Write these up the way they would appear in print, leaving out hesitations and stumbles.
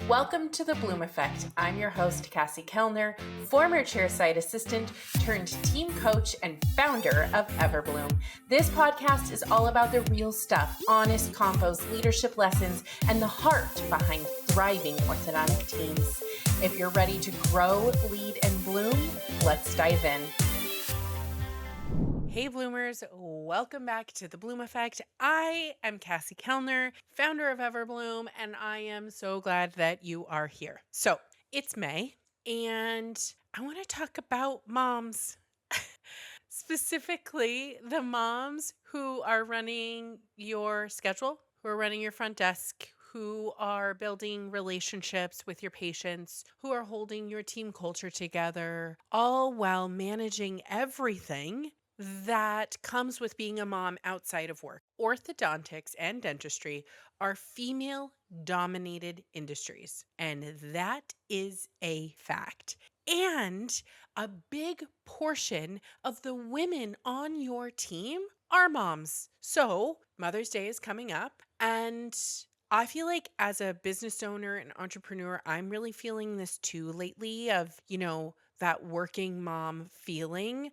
Welcome to the Bloom Effect. I'm your host, Cassie Kellner, former chairside assistant turned team coach and founder of Everbloom. This podcast is all about the real stuff, honest combos, leadership lessons, and the heart behind thriving orthodontic teams. If you're ready to grow, lead, and bloom, let's dive in. Hey Bloomers, welcome back to the Bloom Effect. I am Cassie Kellner, founder of Everbloom, and I am so glad that you are here. So it's May, and I want to talk about moms. Specifically, the moms who are running your schedule, who are running your front desk, who are building relationships with your patients, who are holding your team culture together, all while managing everything that comes with being a mom outside of work. Orthodontics and dentistry are female-dominated industries, and that is a fact. And a big portion of the women on your team are moms. So Mother's Day is coming up, and I feel like as a business owner and entrepreneur, I'm really feeling this too lately of, that working mom feeling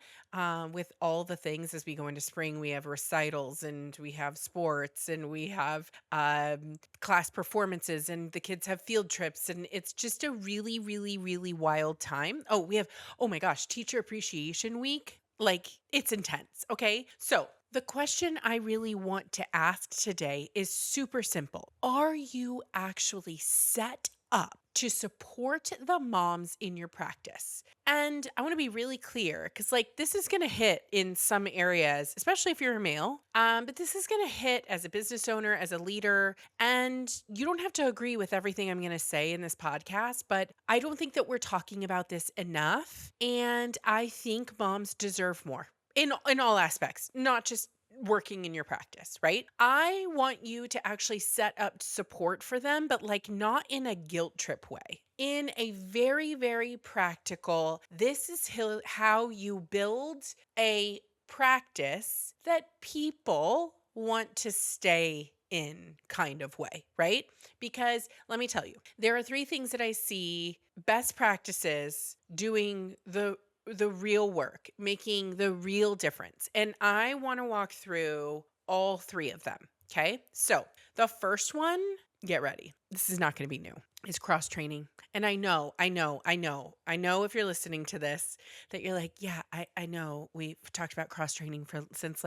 with all the things as we go into spring. We have recitals and we have sports and we have class performances and the kids have field trips. And it's just a really, really, really wild time. Oh my gosh, Teacher Appreciation Week. Like, it's intense. Okay. So the question I really want to ask today is super simple. Are you actually set up to support the moms in your practice? And I want to be really clear because this is going to hit in some areas, especially if you're a male, but this is going to hit as a business owner, as a leader, and you don't have to agree with everything I'm going to say in this podcast, but I don't think that we're talking about this enough. And I think moms deserve more in all aspects, not just working in your practice, right? I want you to actually set up support for them, but not in a guilt trip way. In a very, very practical, this is how you build a practice that people want to stay in kind of way, right? Because let me tell you, there are 3 things that I see best practices doing the real work, making the real difference. And I want to walk through all 3 of them. Okay. So the first one, get ready. This is not going to be new. Is cross training. And I know if you're listening to this that you're like, yeah, I know we've talked about cross training since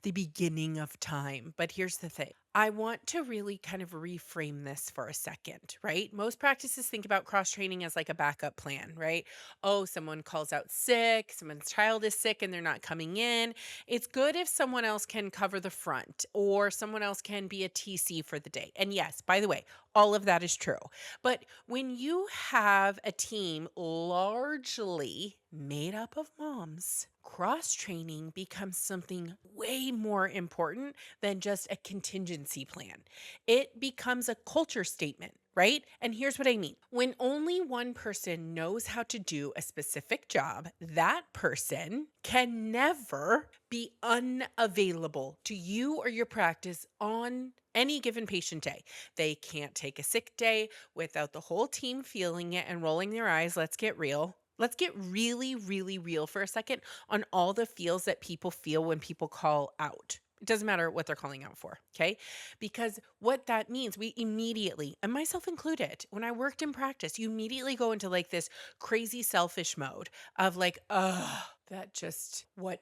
the beginning of time. But here's the thing. I want to really kind of reframe this for a second, right? Most practices think about cross training as a backup plan, right? Oh, someone calls out sick, someone's child is sick and they're not coming in. It's good if someone else can cover the front or someone else can be a TC for the day. And yes, by the way, all of that is true. But when you have a team largely made up of moms, cross-training becomes something way more important than just a contingency plan. It becomes a culture statement, right? And here's what I mean. When only one person knows how to do a specific job, that person can never be unavailable to you or your practice on any given patient day. They can't take a sick day without the whole team feeling it and rolling their eyes. Let's get real. Let's get really, really real for a second on all the feels that people feel when people call out. It doesn't matter what they're calling out for, okay? Because what that means, we immediately, and myself included, when I worked in practice, you immediately go into this crazy selfish mode of what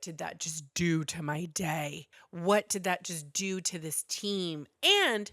did that just do to my day? What did that just do to this team? And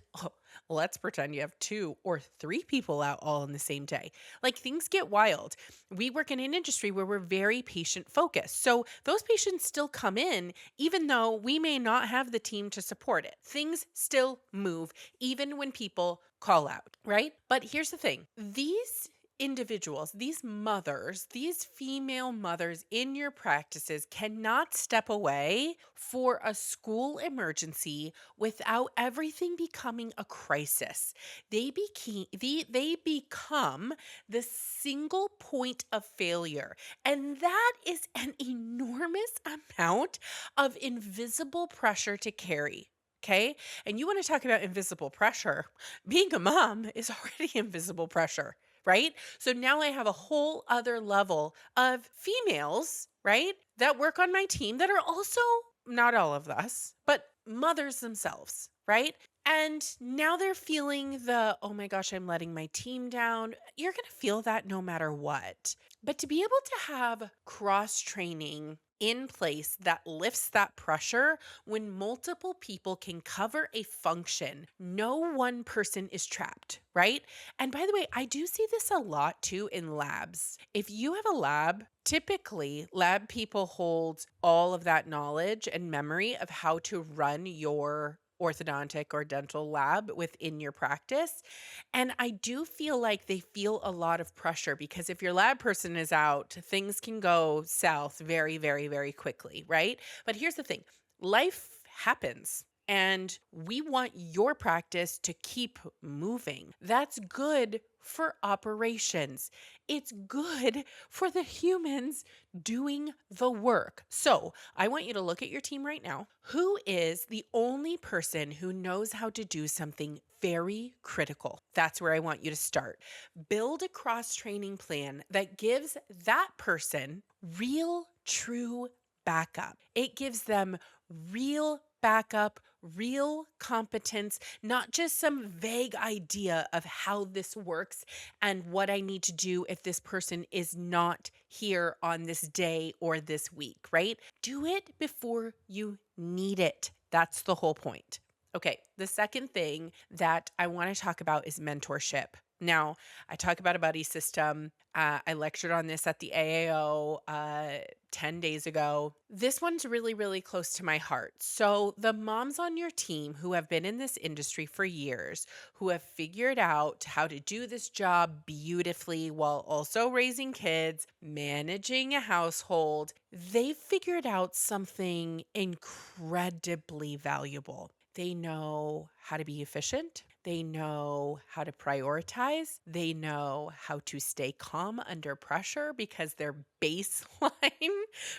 let's pretend you have 2 or 3 people out all in the same day. Things get wild. We work in an industry where we're very patient focused. So those patients still come in, even though we may not have the team to support it. Things still move, even when people call out, right? But here's the thing. These individuals, these mothers, these female mothers in your practices cannot step away for a school emergency without everything becoming a crisis. They become the single point of failure. And that is an enormous amount of invisible pressure to carry. Okay. And you want to talk about invisible pressure. Being a mom is already invisible pressure, right? So now I have a whole other level of females, right, that work on my team that are also not all of us, but mothers themselves, right? And now they're feeling the, oh my gosh, I'm letting my team down. You're going to feel that no matter what. But to be able to have cross training in place that lifts that pressure when multiple people can cover a function, no one person is trapped, right? And by the way, I do see this a lot too in labs. If you have a lab, typically lab people hold all of that knowledge and memory of how to run your orthodontic or dental lab within your practice. And I do feel like they feel a lot of pressure because if your lab person is out, things can go south very, very, very quickly, right? But here's the thing, life happens. And we want your practice to keep moving. That's good for operations. It's good for the humans doing the work. So I want you to look at your team right now. Who is the only person who knows how to do something very critical? That's where I want you to start. Build a cross training plan that gives that person real, true backup. It gives them real backup, real competence, not just some vague idea of how this works and what I need to do if this person is not here on this day or this week, right? Do it before you need it. That's the whole point. Okay, the second thing that I want to talk about is mentorship. Now, I talk about a buddy system. I lectured on this at the AAO 10 days ago. This one's really, really close to my heart. So, the moms on your team who have been in this industry for years, who have figured out how to do this job beautifully while also raising kids, managing a household, they've figured out something incredibly valuable. They know how to be efficient. They know how to prioritize. They know how to stay calm under pressure because their baseline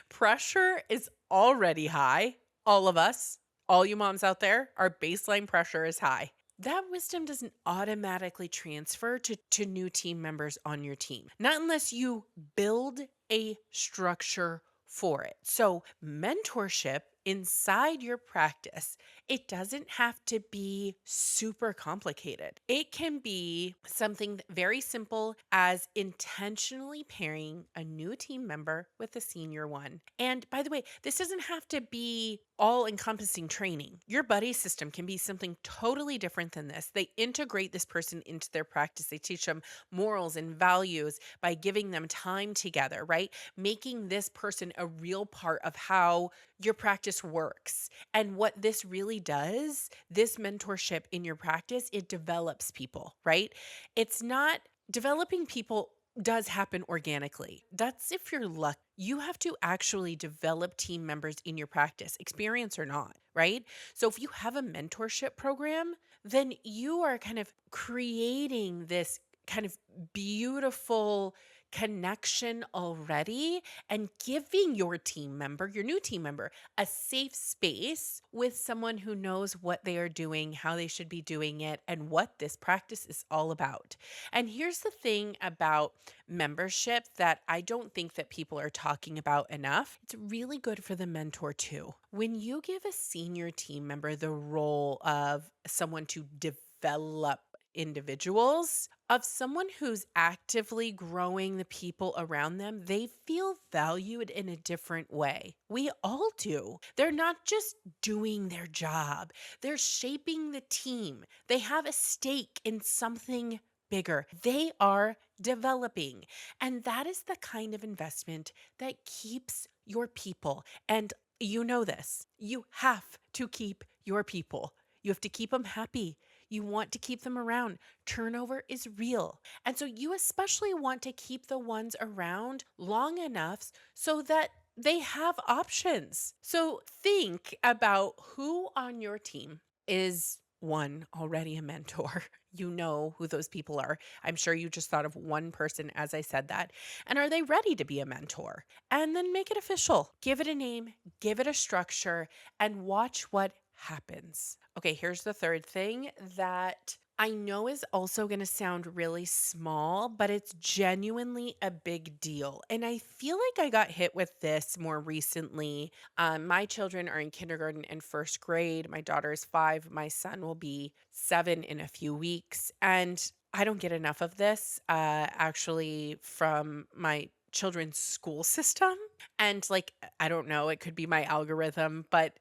pressure is already high. All of us, all you moms out there, our baseline pressure is high. That wisdom doesn't automatically transfer to new team members on your team, not unless you build a structure for it. So, mentorship inside your practice, it doesn't have to be super complicated. It can be something very simple as intentionally pairing a new team member with a senior one. And by the way, this doesn't have to be all encompassing training. Your buddy system can be something totally different than this. They integrate this person into their practice. They teach them morals and values by giving them time together, right? Making this person a real part of how your practice works. And what this really does, this mentorship in your practice, it develops people, right? It's not developing people does happen organically. That's if you're lucky. You have to actually develop team members in your practice, experience or not, right? So if you have a mentorship program, then you are kind of creating this kind of beautiful connection already and giving your team member, your new team member, a safe space with someone who knows what they are doing, how they should be doing it, and what this practice is all about. And here's the thing about membership that I don't think that people are talking about enough. It's really good for the mentor too. When you give a senior team member the role of someone to develop individuals, of someone who's actively growing the people around them, they feel valued in a different way. We all do. They're not just doing their job, they're shaping the team. They have a stake in something bigger. They are developing. And that is the kind of investment that keeps your people. And you know this. You have to keep your people. You have to keep them happy. You want to keep them around. Turnover is real. And so you especially want to keep the ones around long enough so that they have options. So think about who on your team is one already a mentor. You know who those people are. I'm sure you just thought of one person as I said that. And are they ready to be a mentor? And then make it official. Give it a name, give it a structure, and watch what happens? Okay, here's the third thing that I know is also going to sound really small, but it's genuinely a big deal. And I feel like I got hit with this more recently. My children are in kindergarten and first grade. My daughter is 5. My son will be 7 in a few weeks. And I don't get enough of this actually from my children's school system. And like, I don't know, it could be my algorithm, but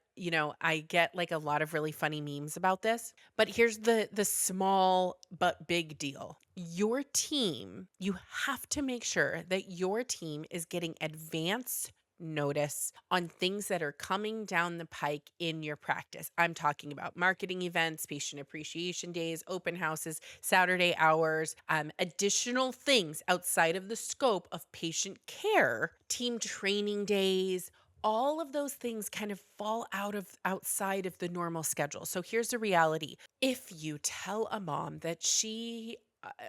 I get like a lot of really funny memes about this. But here's the small but big deal. Your team, you have to make sure that your team is getting advance notice on things that are coming down the pike in your practice. I'm talking about marketing events, patient appreciation days, open houses, Saturday hours, additional things outside of the scope of patient care, team training days. All of those things kind of fall outside of the normal schedule. So here's the reality. If you tell a mom that she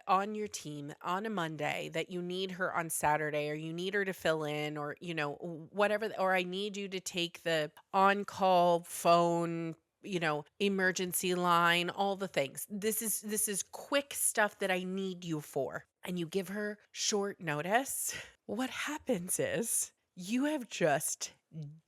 on your team on a Monday that you need her on Saturday, or you need her to fill in, or whatever, or I need you to take the on-call phone, emergency line, all the things. This is quick stuff that I need you for. And you give her short notice. What happens is you have just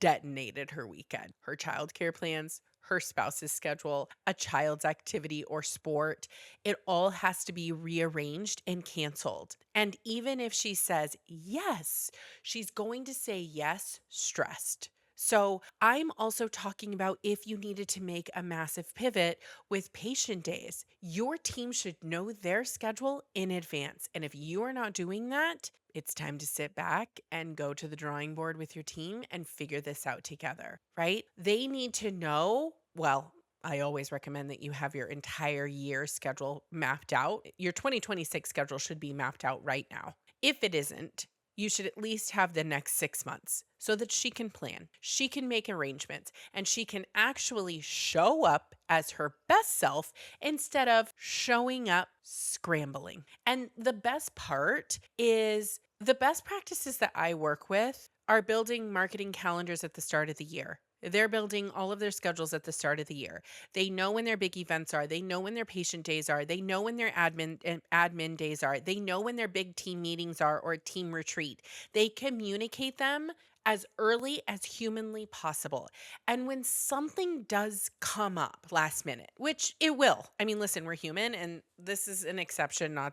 detonated her weekend, her childcare plans, her spouse's schedule, a child's activity or sport. It all has to be rearranged and canceled. And even if she says yes, she's going to say yes stressed. So I'm also talking about if you needed to make a massive pivot with patient days, your team should know their schedule in advance. And if you are not doing that, it's time to sit back and go to the drawing board with your team and figure this out together, right? They need to know, well, I always recommend that you have your entire year schedule mapped out. Your 2026 schedule should be mapped out right now. If it isn't, you should at least have the next 6 months so that she can plan, she can make arrangements, and she can actually show up as her best self instead of showing up scrambling. And the best part is the best practices that I work with are building marketing calendars at the start of the year. They're building all of their schedules at the start of the year. They know when their big events are. They know when their patient days are. They know when their admin days are. They know when their big team meetings are or team retreat. They communicate them as early as humanly possible. And when something does come up last minute, which it will, I mean, listen, we're human and this is an exception, not,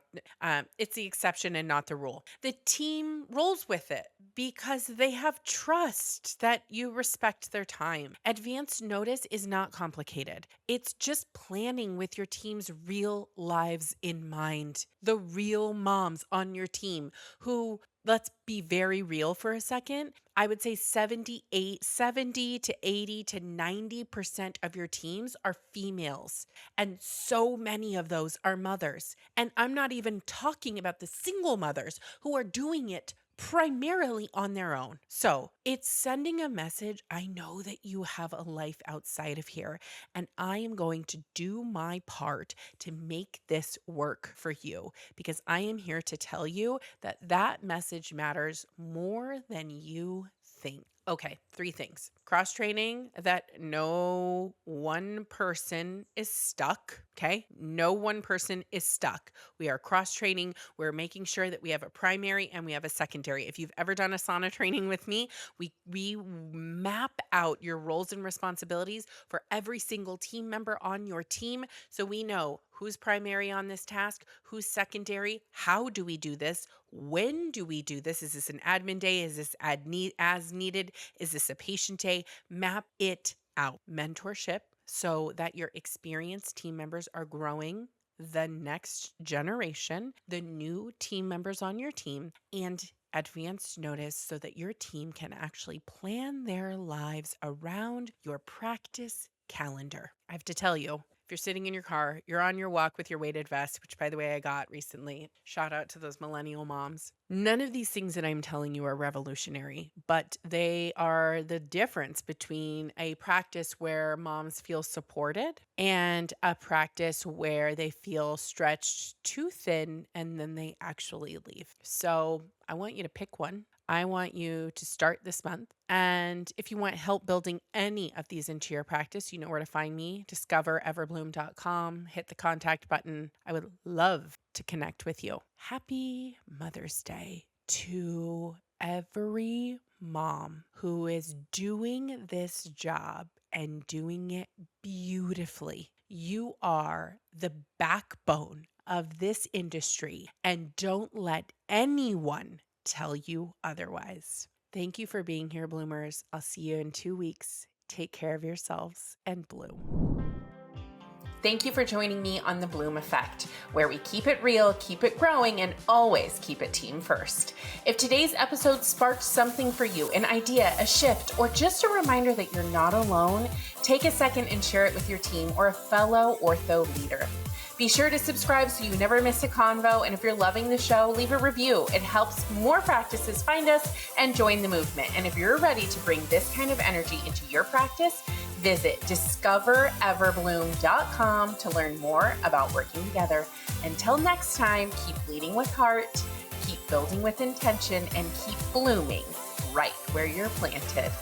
it's the exception and not the rule. The team rolls with it because they have trust that you respect their time. Advance notice is not complicated. It's just planning with your team's real lives in mind. The real moms on your team who, let's be very real for a second. I would say 70 to 80 to 90% of your teams are females. And so many of those are mothers. And I'm not even talking about the single mothers who are doing it primarily on their own. So it's sending a message. I know that you have a life outside of here, and I am going to do my part to make this work for you because I am here to tell you that that message matters more than you think. Okay, 3 things. Cross training, that no one person is stuck. Okay, no one person is stuck. We are cross training. We're making sure that we have a primary and we have a secondary. If you've ever done a sauna training with me, we map out your roles and responsibilities for every single team member on your team. So we know who's primary on this task, who's secondary, how do we do this, when do we do this? Is this an admin day? Is this as needed? Is this a patient day? Map it out. Mentorship so that your experienced team members are growing the next generation, the new team members on your team, and advanced notice so that your team can actually plan their lives around your practice calendar. I have to tell you, if you're sitting in your car, you're on your walk with your weighted vest, which by the way, I got recently. Shout out to those millennial moms. None of these things that I'm telling you are revolutionary, but they are the difference between a practice where moms feel supported and a practice where they feel stretched too thin and then they actually leave. So I want you to pick one. I want you to start this month. And if you want help building any of these into your practice, you know where to find me. Discover everbloom.com. Hit the contact button. I would love to connect with you. Happy Mother's Day to every mom who is doing this job and doing it beautifully. You are the backbone of this industry, and don't let anyone tell you otherwise. Thank you for being here, Bloomers. I'll see you in 2 weeks. Take care of yourselves and bloom. Thank you for joining me on The Bloom Effect, where we keep it real, keep it growing, and always keep it team first. If today's episode sparked something for you, an idea, a shift, or just a reminder that you're not alone, take a second and share it with your team or a fellow ortho leader. Be sure to subscribe so you never miss a convo, and if you're loving the show, leave a review. It helps more practices find us and join the movement. And if you're ready to bring this kind of energy into your practice, visit discovereverbloom.com to learn more about working together. Until next time, keep leading with heart, keep building with intention, and keep blooming right where you're planted.